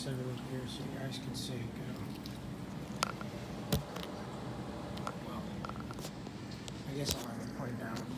center it here so you guys can see it go. Well, I guess I'll have it point down.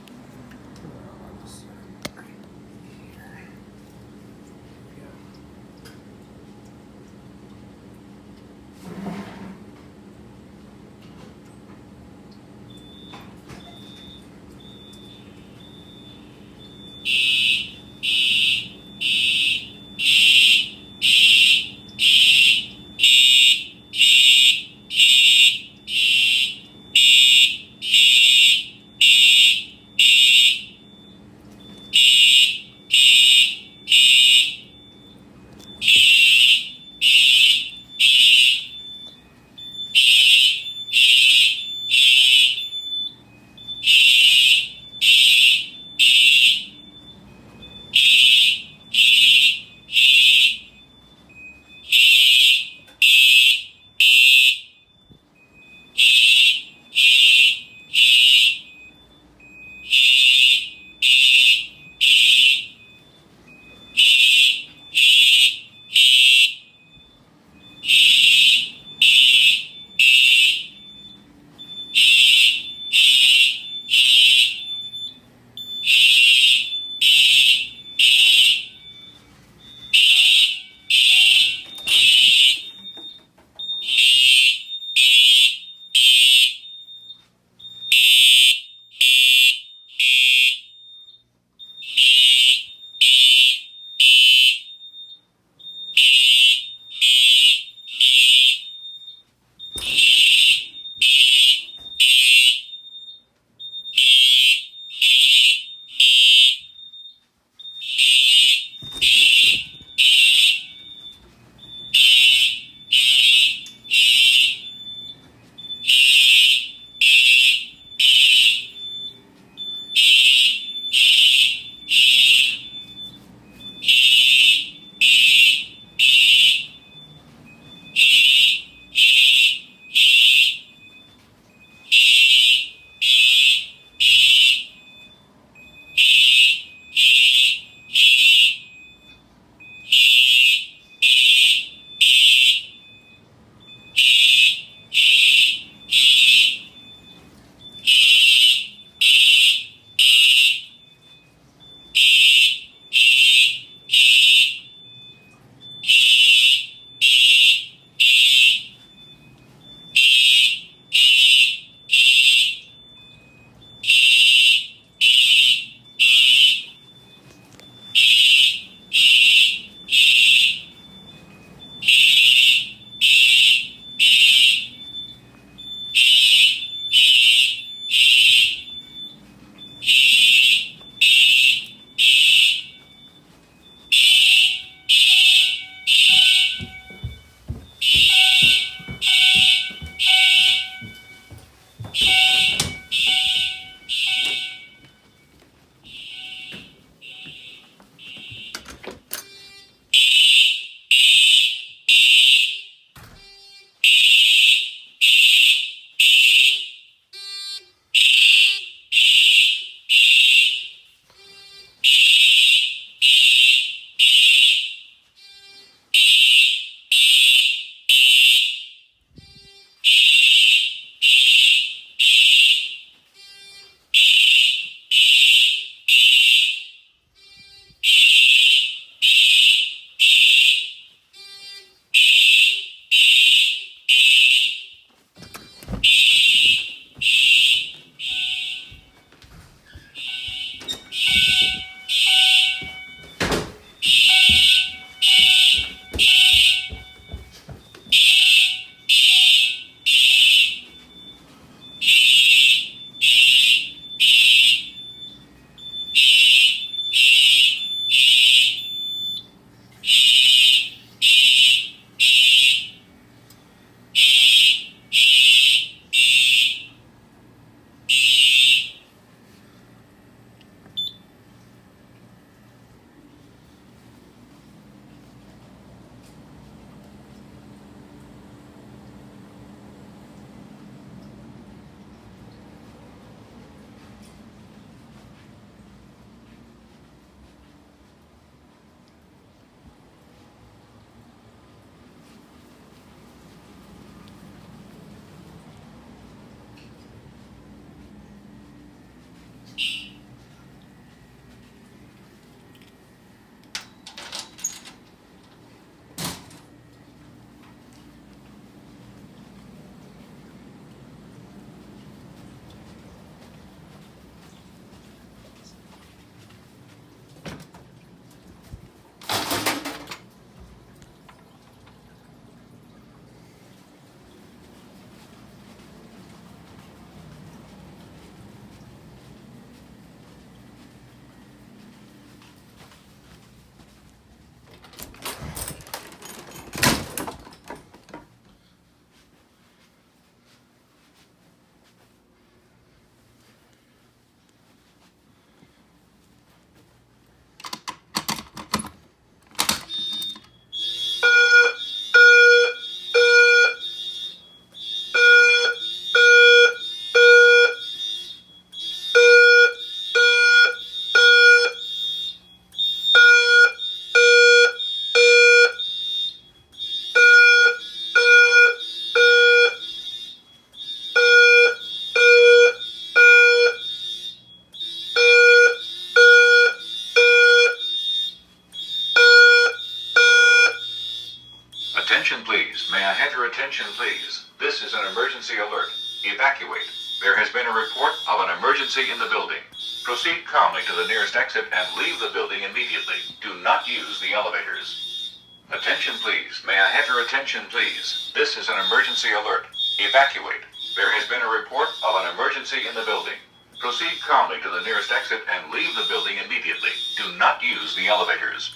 Attention please. May I have your attention please? This is an emergency alert. Evacuate. There has been a report of an emergency in the building. Proceed calmly to the nearest exit and leave the building immediately. Do not use the elevators. Attention please. May I have your attention please? This is an emergency alert. Evacuate. There has been a report of an emergency in the building. Proceed calmly to the nearest exit and leave the building immediately. Do not use the elevators.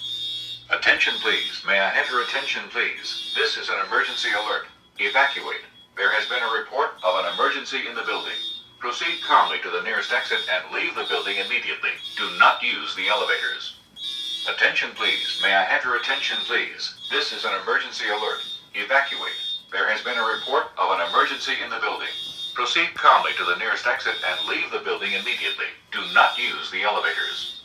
Attention please. May I have your attention please? This is an emergency alert. Evacuate. There has been a report of an emergency in the building. Proceed calmly to the nearest exit and leave the building immediately. Do not use the elevators. Attention please. May I have your attention please? This is an emergency alert. Evacuate. There has been a report of an emergency in the building. Proceed calmly to the nearest exit and leave the building immediately. Do not use the elevators.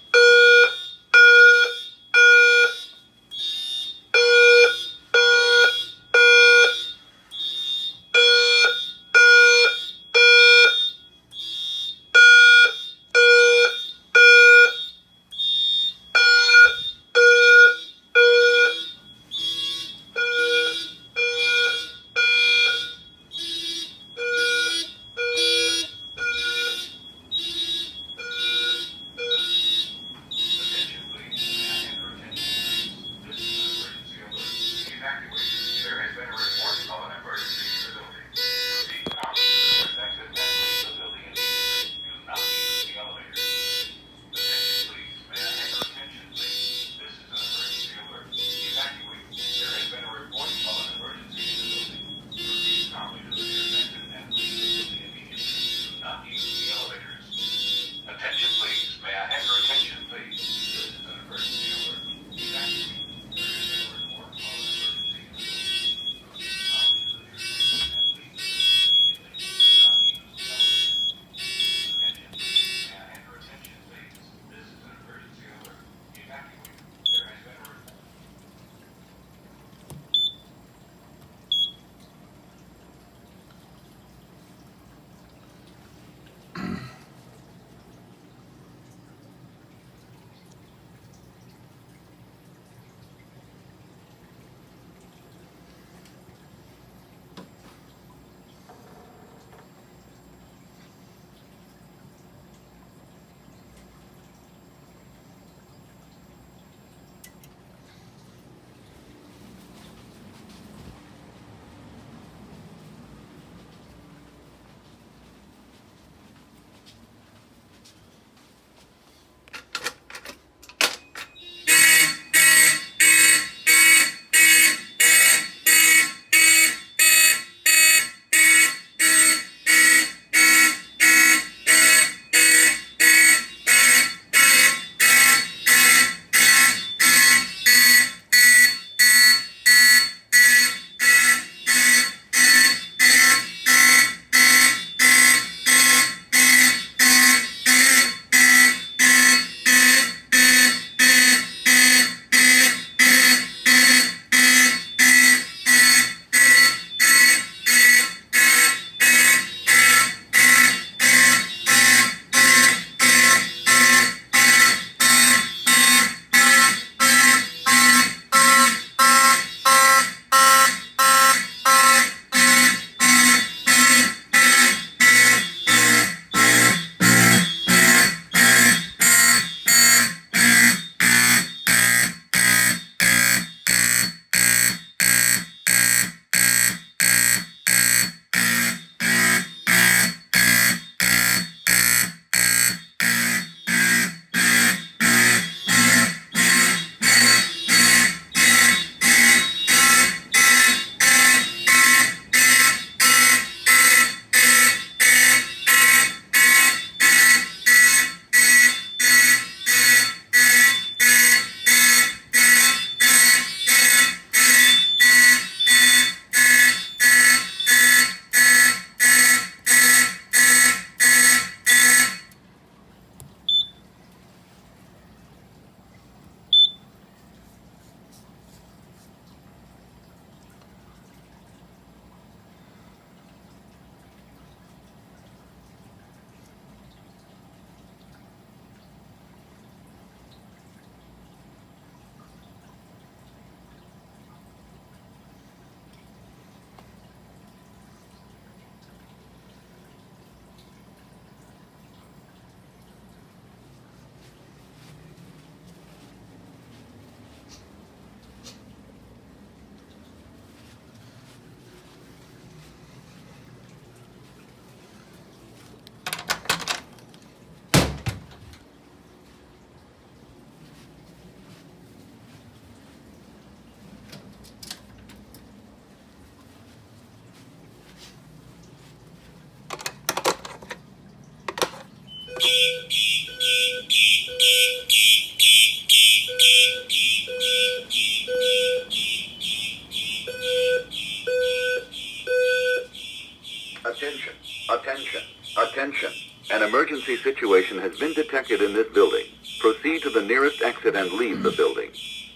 Attention, attention, attention. An emergency situation has been detected in this building. Proceed to the nearest exit and leave the building.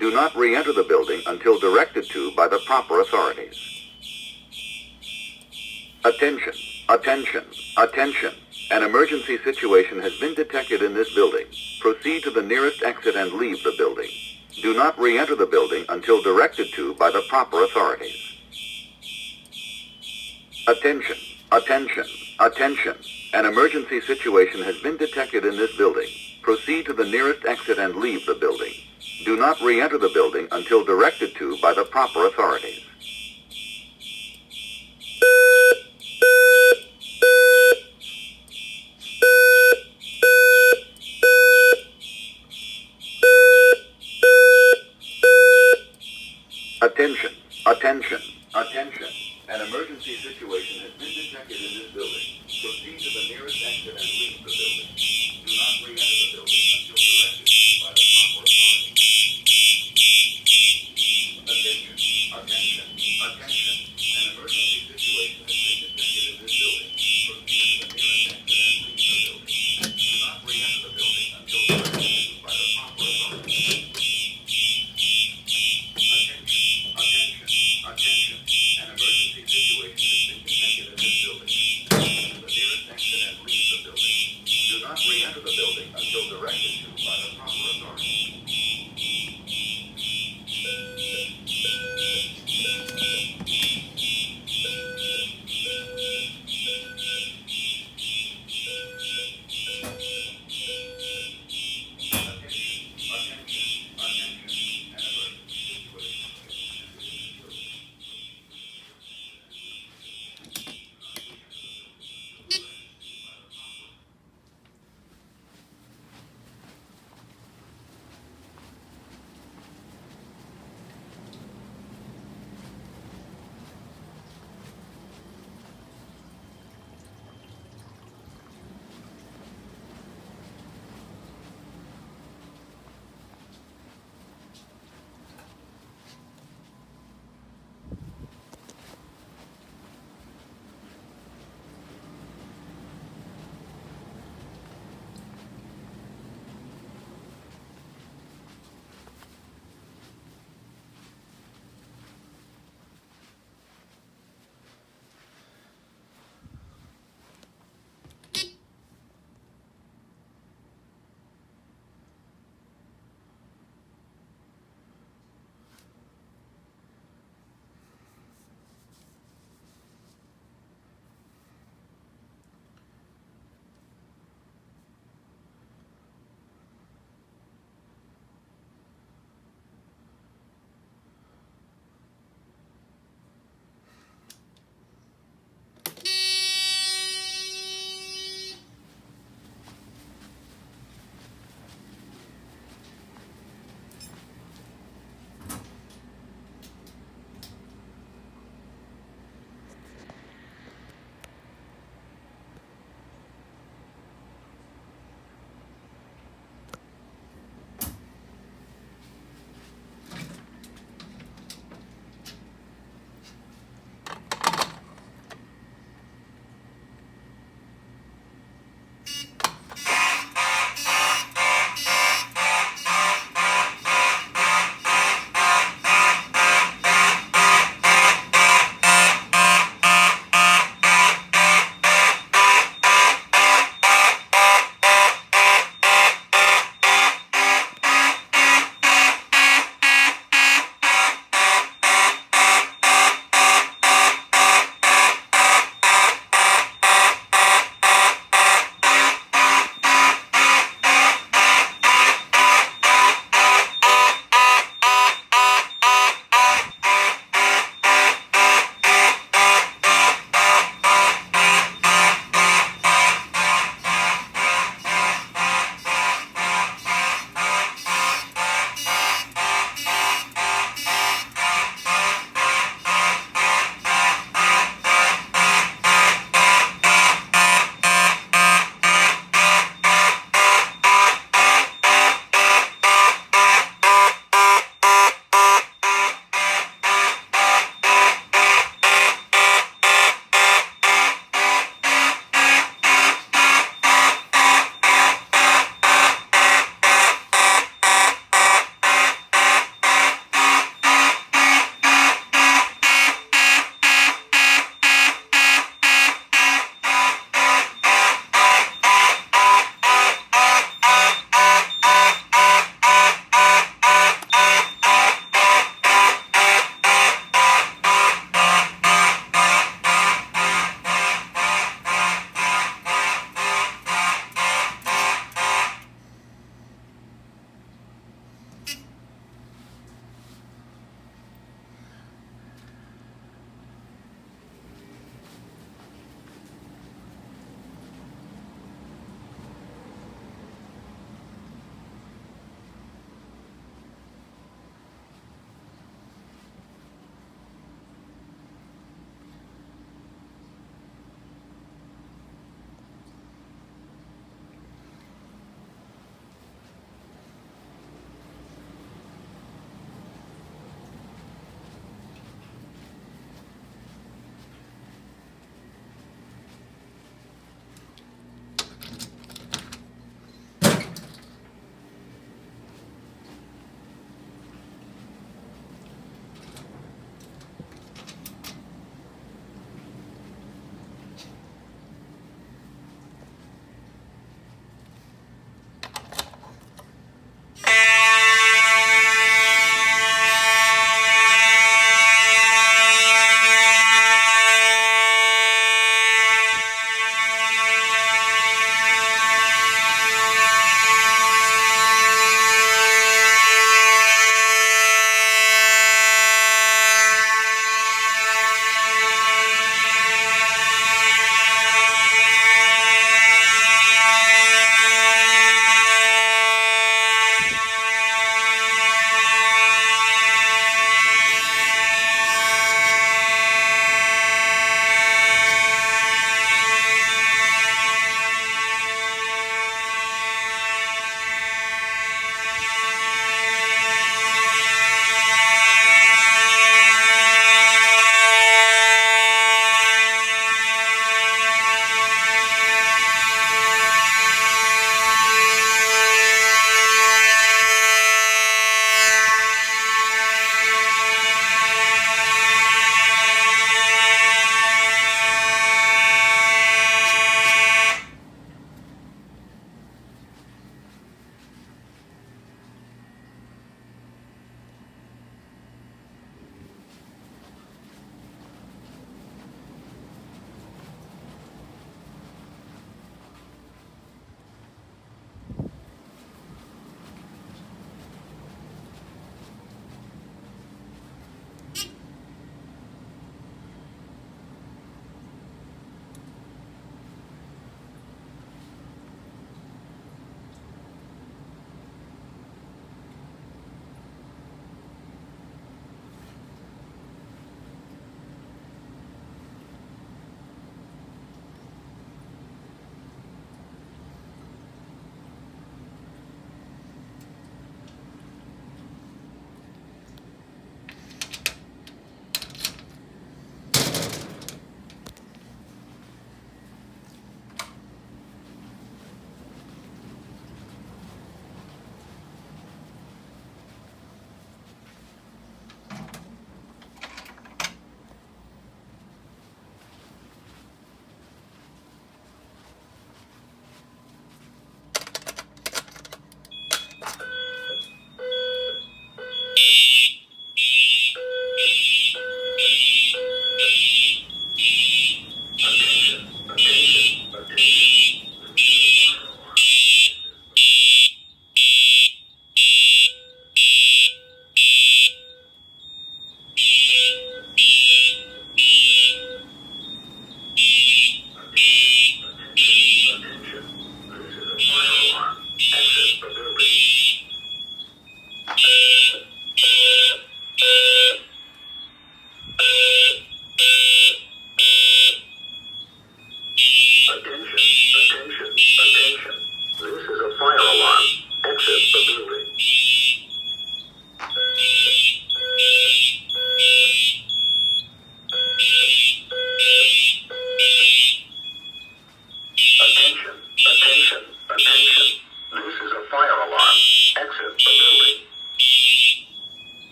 Do not re-enter the building until directed to by the proper authorities. Attention, attention, attention. An emergency situation has been detected in this building. Proceed to the nearest exit and leave the building. Do not re-enter the building until directed to by the proper authorities. Attention, attention, attention. An emergency situation has been detected in this building. Proceed to the nearest exit and leave the building. Do not re-enter the building until directed to by the proper authorities. Attention, attention, attention. An emergency situation has been detected in this building. Proceed to the nearest exit and leave the building. Do not re-enter the building until directed to by the proper authorities. Attention, attention, attention. An emergency situation has been detected in this building. Proceed to the nearest exit and leave the building. Do not re-enter the building until directed to by the proper authorities. Attention. An emergency situation has been detected in this building. Proceed to the nearest exit and leave the building. Do not re-enter the building until directed to by the proper authorities.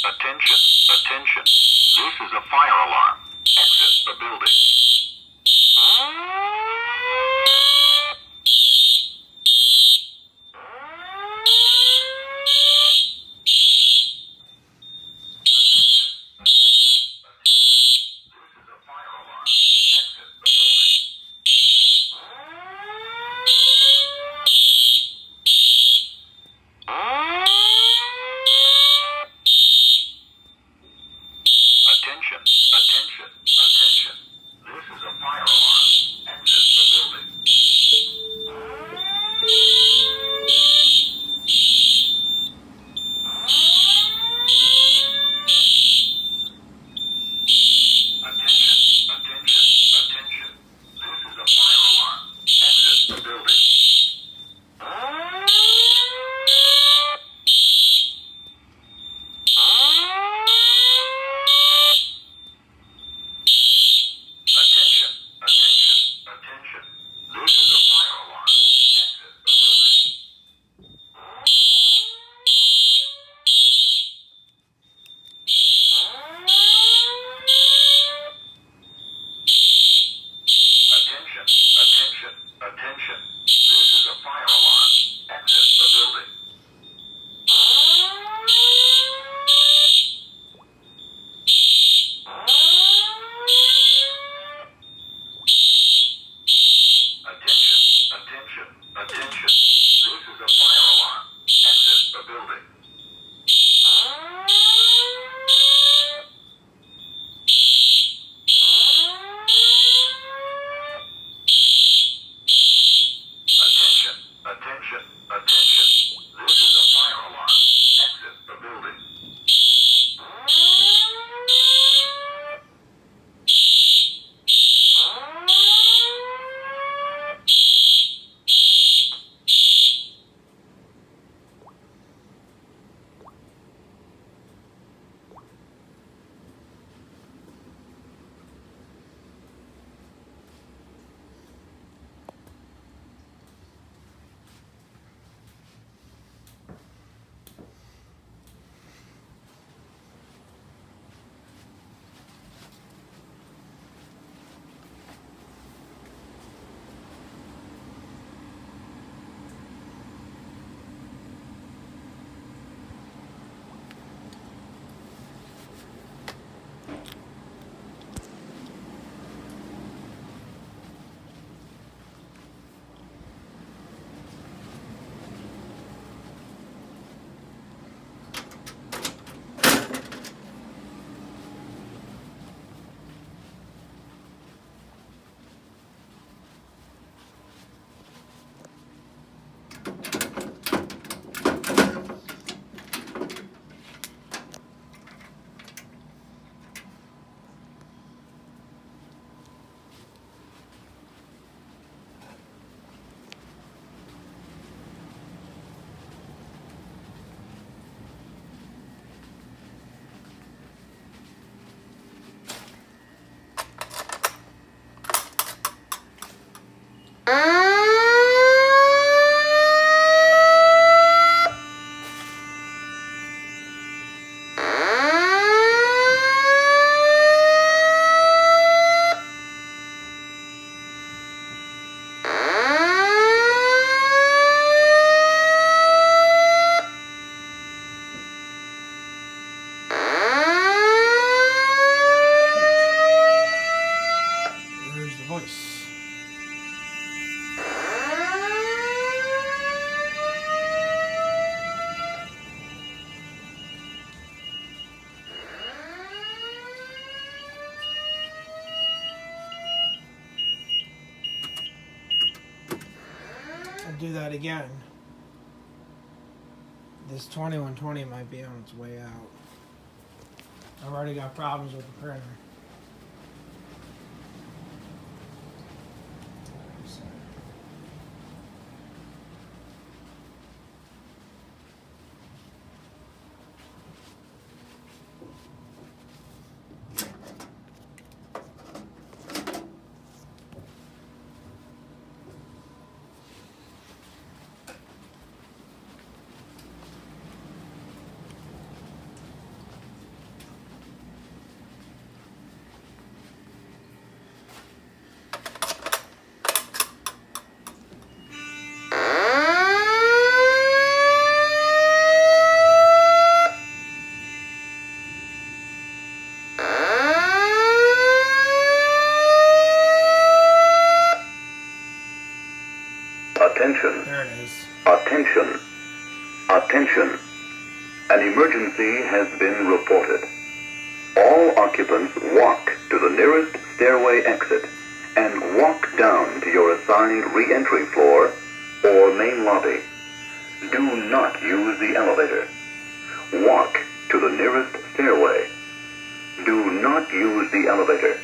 Attention, attention. This is a fire alarm. Exit the building. Attention, attention, attention. This is a fire alarm. Exit the building. Attention, attention, attention. This is a fire alarm. Exit the building. Attention, attention, attention. This is a fire alarm. Exit the building. Attention, attention, attention. This is a fire alarm. Exit the building. Attention, attention, attention. This is a fire alarm. Exit the building. Attention, attention, attention. This is a fire alarm. Exit the building. Where's the voice? I'll do that again. This 2120 might be on its way out. I've already got problems with the printer. it is. Attention. Attention. An emergency has been reported. All occupants walk to the nearest stairway exit and walk down to your assigned re-entry floor or main lobby. Do not use the elevator. Walk to the nearest stairway. Do not use the elevator.